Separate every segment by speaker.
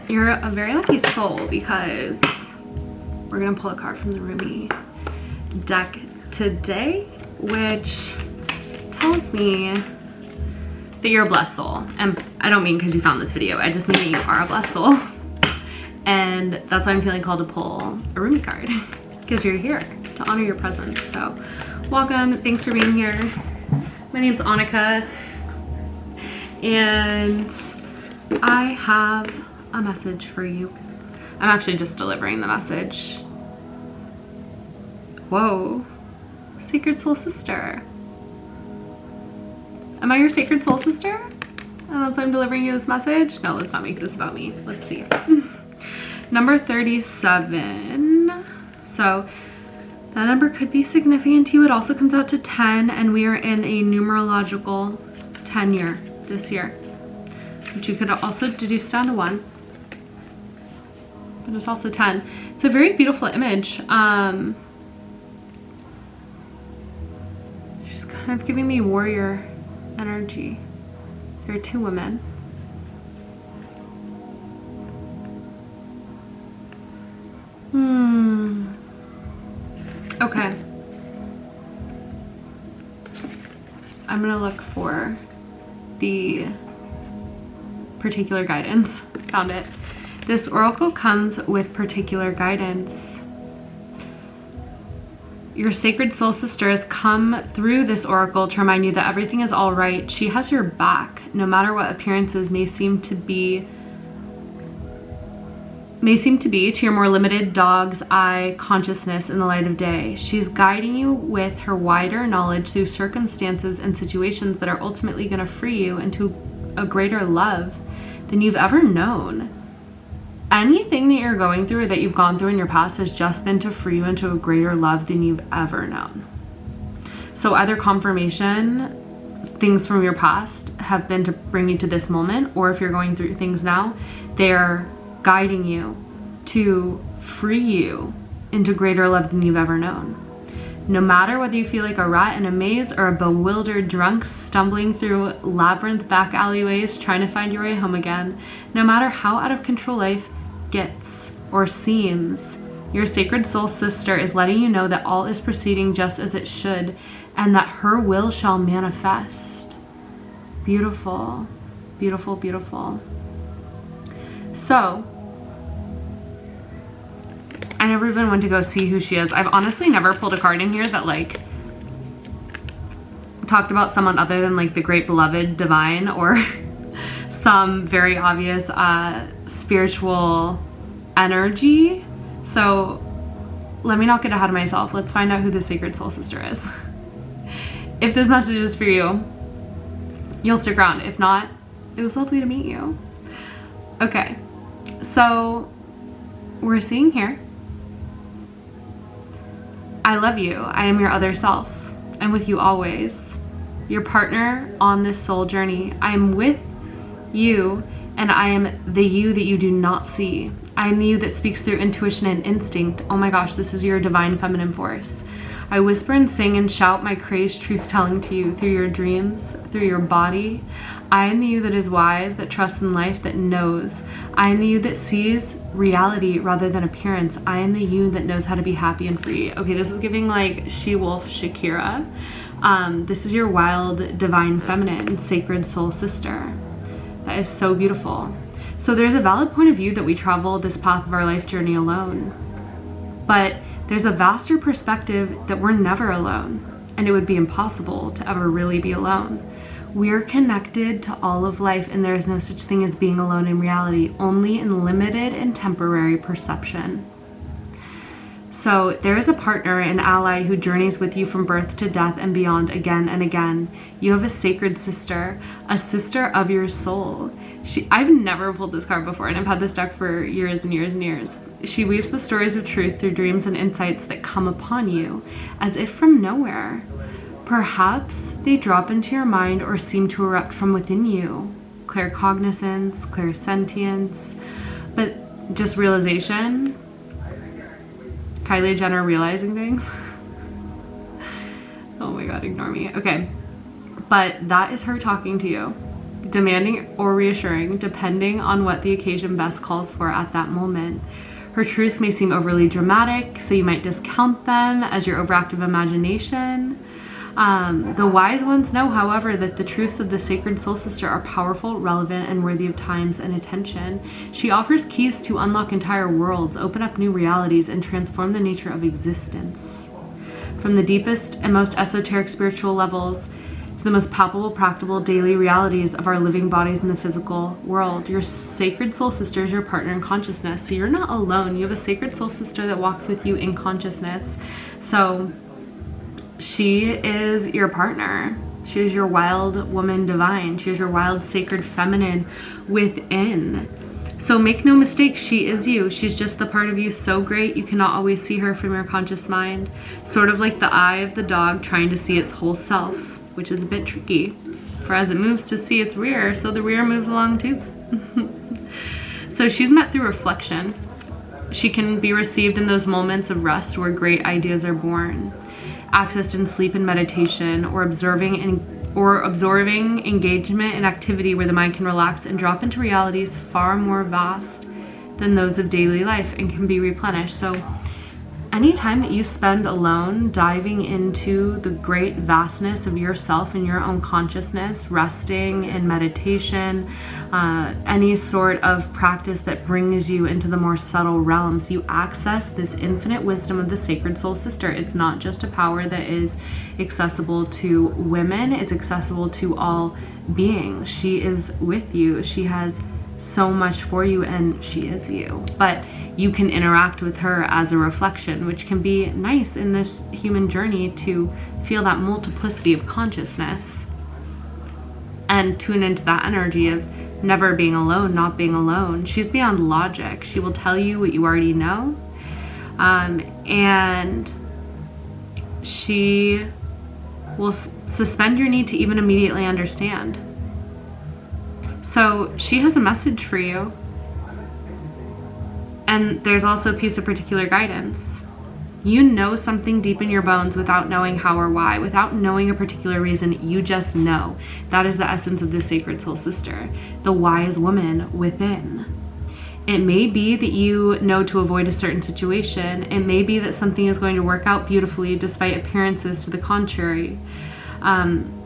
Speaker 1: You're a very lucky soul because we're gonna pull a card from the Rumi deck today, which tells me that you're a blessed soul. And I don't mean because you found this video, I just mean that you are a blessed soul. And that's why I'm feeling called to pull a Rumi card, because you're here to honor your presence. So welcome, thanks for being here. My name's Annika, and I have a message for you. I'm actually just delivering the message. Whoa, Sacred Soul Sister. Am I your Sacred Soul Sister? And that's why I'm delivering you this message? No, let's not make this about me. Let's see. Number 37. So that number could be significant to you. It also comes out to 10, and we are in a numerological 10 year this year, which you could also deduce down to 1. But it's also 10. It's a very beautiful image. She's kind of giving me warrior energy. There are 2 women. Okay. I'm gonna look for the particular guidance. Found it. This oracle comes with particular guidance. Your sacred soul sister has come through this oracle to remind you that everything is all right. She has your back, no matter what appearances may seem to be to your more limited dog's eye consciousness in the light of day. She's guiding you with her wider knowledge through circumstances and situations that are ultimately going to free you into a greater love than you've ever known. Anything that you're going through or that you've gone through in your past has just been to free you into a greater love than you've ever known. So either confirmation, things from your past have been to bring you to this moment, or if you're going through things now, they're guiding you to free you into greater love than you've ever known. No matter whether you feel like a rat in a maze or a bewildered drunk stumbling through labyrinth back alleyways trying to find your way home again, no matter how out of control life gets or seems, your sacred soul sister is letting you know that all is proceeding just as it should and that her will shall manifest. Beautiful, beautiful, beautiful. So, I never even went to go see who she is. I've honestly never pulled a card in here that like talked about someone other than like the great beloved divine or some very obvious spiritual energy. So let me not get ahead of myself. Let's find out who the sacred soul sister is. If this message is for you, you'll stick around. If not, it was lovely to meet you. Okay, so we're seeing here, I love you. I am your other self. I'm with you always. Your partner on this soul journey. I am with you, and I am the you that you do not see. I am the you that speaks through intuition and instinct. Oh my gosh, this is your divine feminine force. I whisper and sing and shout my crazed truth-telling to you through your dreams, through your body. I am the you that is wise, that trusts in life, that knows. I am the you that sees reality rather than appearance. I am the you that knows how to be happy and free. Okay, this is giving like she-wolf Shakira. This is your wild, divine feminine, sacred soul sister. That is so beautiful. So there's a valid point of view that we travel this path of our life journey alone. But there's a vaster perspective that we're never alone, and it would be impossible to ever really be alone. We're connected to all of life, and there is no such thing as being alone in reality, only in limited and temporary perception. So there is a partner, an ally who journeys with you from birth to death and beyond again and again. You have a sacred sister, a sister of your soul. I've never pulled this card before, and I've had this deck for years and years and years. She weaves the stories of truth through dreams and insights that come upon you as if from nowhere. Perhaps they drop into your mind or seem to erupt from within you. Claircognizance, clairsentience, but just realization. Kylie Jenner realizing things. Oh my god, ignore me. Okay, but that is her talking to you. demanding or reassuring, depending on what the occasion best calls for at that moment. Her truths may seem overly dramatic, so you might discount them as your overactive imagination. The wise ones know, however, that the truths of the sacred soul sister are powerful, relevant, and worthy of times and attention. She offers keys to unlock entire worlds, open up new realities, and transform the nature of existence. From the deepest and most esoteric spiritual levels to the most palpable, practical daily realities of our living bodies in the physical world, your sacred soul sister is your partner in consciousness. So you're not alone. You have a sacred soul sister that walks with you in consciousness. So she is your partner. She is your wild woman divine. She is your wild sacred feminine within. So make no mistake, she is you. She's just the part of you so great you cannot always see her from your conscious mind. Sort of like the eye of the dog trying to see its whole self, which is a bit tricky. For as it moves to see its rear, so the rear moves along too. So she's met through reflection. She can be received in those moments of rest where great ideas are born, accessed in sleep and meditation, or absorbing engagement and activity where the mind can relax and drop into realities far more vast than those of daily life and can be replenished. So any time that you spend alone diving into the great vastness of yourself and your own consciousness, resting in meditation, any sort of practice that brings you into the more subtle realms, you access this infinite wisdom of the sacred soul sister. It's not just a power that is accessible to women, it's accessible to all beings. She is with you. She has so much for you, and she is you. But you can interact with her as a reflection, which can be nice in this human journey to feel that multiplicity of consciousness and tune into that energy of never being alone, not being alone. She's beyond logic. She will tell you what you already know, and she will suspend your need to even immediately understand. So she has a message for you. And there's also a piece of particular guidance. You know something deep in your bones without knowing how or why, without knowing a particular reason, you just know. That is the essence of the sacred soul sister, the wise woman within. It may be that you know to avoid a certain situation. It may be that something is going to work out beautifully despite appearances to the contrary.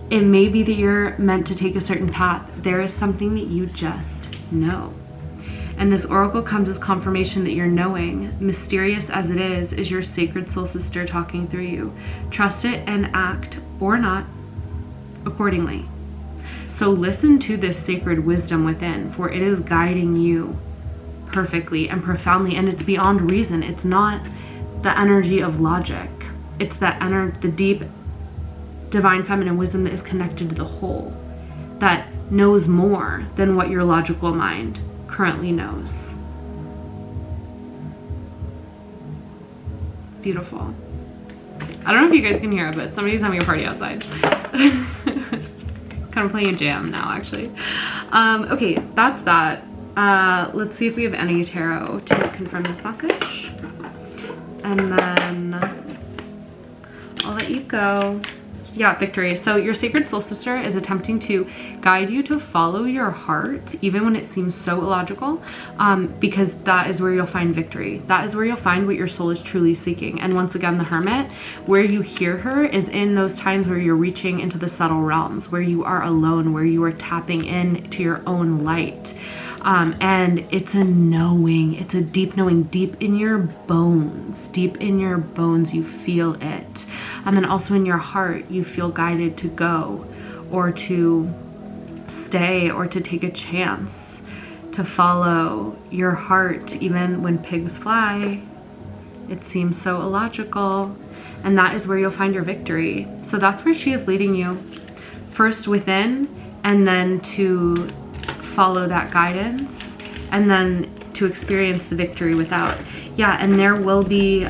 Speaker 1: It may be that you're meant to take a certain path. There is something that you just know. And this oracle comes as confirmation that you're knowing, mysterious as it is your sacred soul sister talking through you. Trust it and act, or not, accordingly. So listen to this sacred wisdom within, for it is guiding you perfectly and profoundly, and it's beyond reason. It's not the energy of logic. It's the deep divine feminine wisdom that is connected to the whole, that knows more than what your logical mind currently knows. Beautiful. I don't know if you guys can hear it, but somebody's having a party outside. Kind of playing a jam now, actually. Okay, that's that. Let's see if we have any tarot to confirm this message. And then I'll let you go. Yeah, victory. So your sacred soul sister is attempting to guide you to follow your heart, even when it seems so illogical, because that is where you'll find victory. That is where you'll find what your soul is truly seeking. And once again, the Hermit, where you hear her is in those times where you're reaching into the subtle realms, where you are alone, where you are tapping in to your own light. And it's a knowing, it's a deep knowing, deep in your bones, you feel it. And also in your heart, you feel guided to go or to stay or to take a chance, to follow your heart, even when pigs fly. It seems so illogical. And that is where you'll find your victory. So that's where she is leading you, first within, and then to follow that guidance, and then to experience the victory without. Yeah, and there will be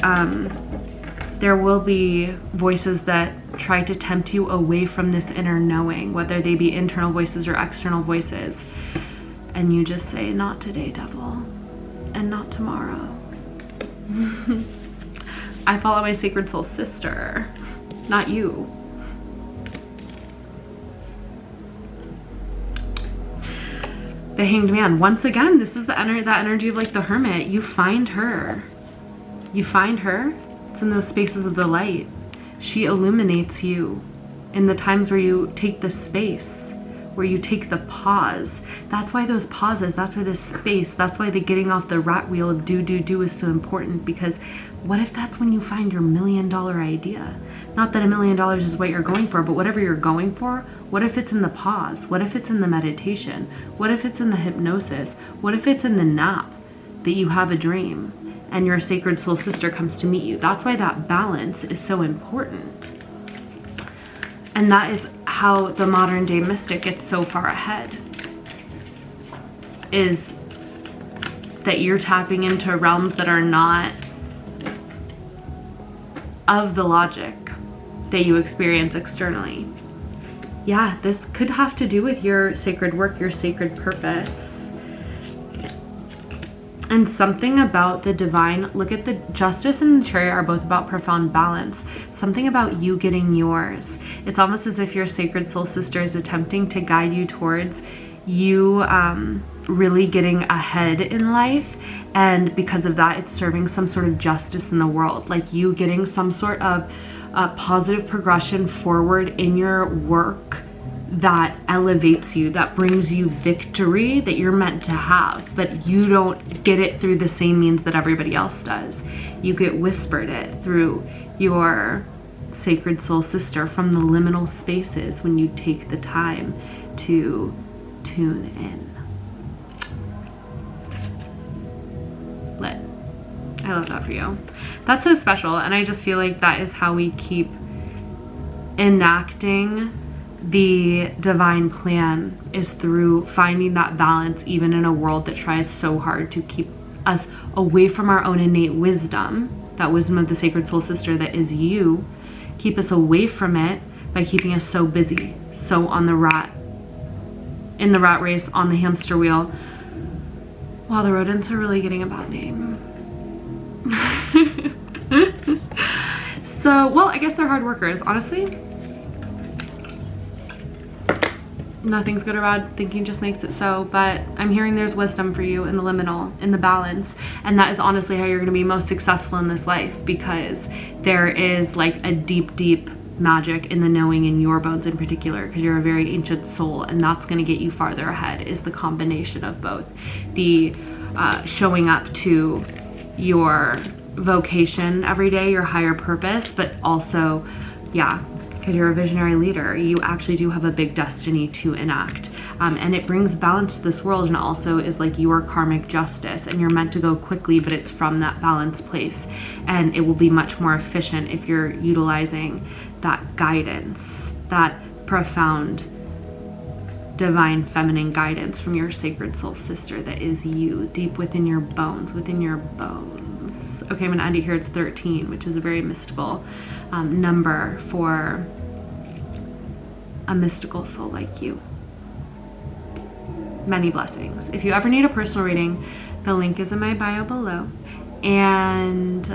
Speaker 1: voices that try to tempt you away from this inner knowing, whether they be internal voices or external voices. And you just say, not today, devil, and not tomorrow. I follow my sacred soul sister, not you. The Hanged Man. Once again, this is that energy of like the Hermit. You find her. You find her. It's in those spaces of the light. She illuminates you in the times where you take the space, where you take the pause. That's why those pauses, that's why this space, that's why the getting off the rat wheel of do is so important, because what if that's when you find your $1 million idea? Not that $1 million is what you're going for, but whatever you're going for, what if it's in the pause? What if it's in the meditation? What if it's in the hypnosis? What if it's in the nap that you have a dream and your sacred soul sister comes to meet you? That's why that balance is so important. And that is how the modern day mystic gets so far ahead, is that you're tapping into realms that are not of the logic that you experience externally. Yeah, this could have to do with your sacred work, your sacred purpose. And something about the divine, look at the Justice and the Chariot are both about profound balance. Something about you getting yours. It's almost as if your sacred soul sister is attempting to guide you towards you really getting ahead in life. And because of that, it's serving some sort of justice in the world. Like you getting some sort of positive progression forward in your work that elevates you, that brings you victory that you're meant to have, but you don't get it through the same means that everybody else does. You get whispered it through your sacred soul sister from the liminal spaces when you take the time to tune in. Lit. I love that for you. That's so special, and I just feel like that is how we keep enacting the divine plan, is through finding that balance even in a world that tries so hard to keep us away from our own innate wisdom, that wisdom of the sacred soul sister that is you, keep us away from it by keeping us so busy, so on the in the rat race, on the hamster wheel. Wow, the rodents are really getting a bad name. So, well, I guess they're hard workers, honestly. Nothing's good or bad, thinking just makes it so, but I'm hearing there's wisdom for you in the liminal, in the balance, and that is honestly how you're going to be most successful in this life, because there is like a deep magic in the knowing in your bones in particular, because you're a very ancient soul, and that's going to get you farther ahead, is the combination of both. The showing up to your vocation every day, your higher purpose, but also, yeah, because you're a visionary leader, you actually do have a big destiny to enact, and it brings balance to this world, and also is like your karmic justice, and you're meant to go quickly, but it's from that balanced place, and it will be much more efficient if you're utilizing that guidance, that profound divine feminine guidance from your sacred soul sister that is you, deep within your bones, Okay, I'm gonna end it here. It's 13, which is a very mystical number for a mystical soul like you. Many blessings. If you ever need a personal reading, the link is in my bio below, and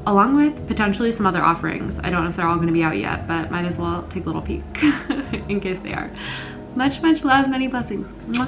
Speaker 1: along with potentially some other offerings. I don't know if they're all going to be out yet, but might as well take a little peek in case they are. Much love, many blessings. Mwah.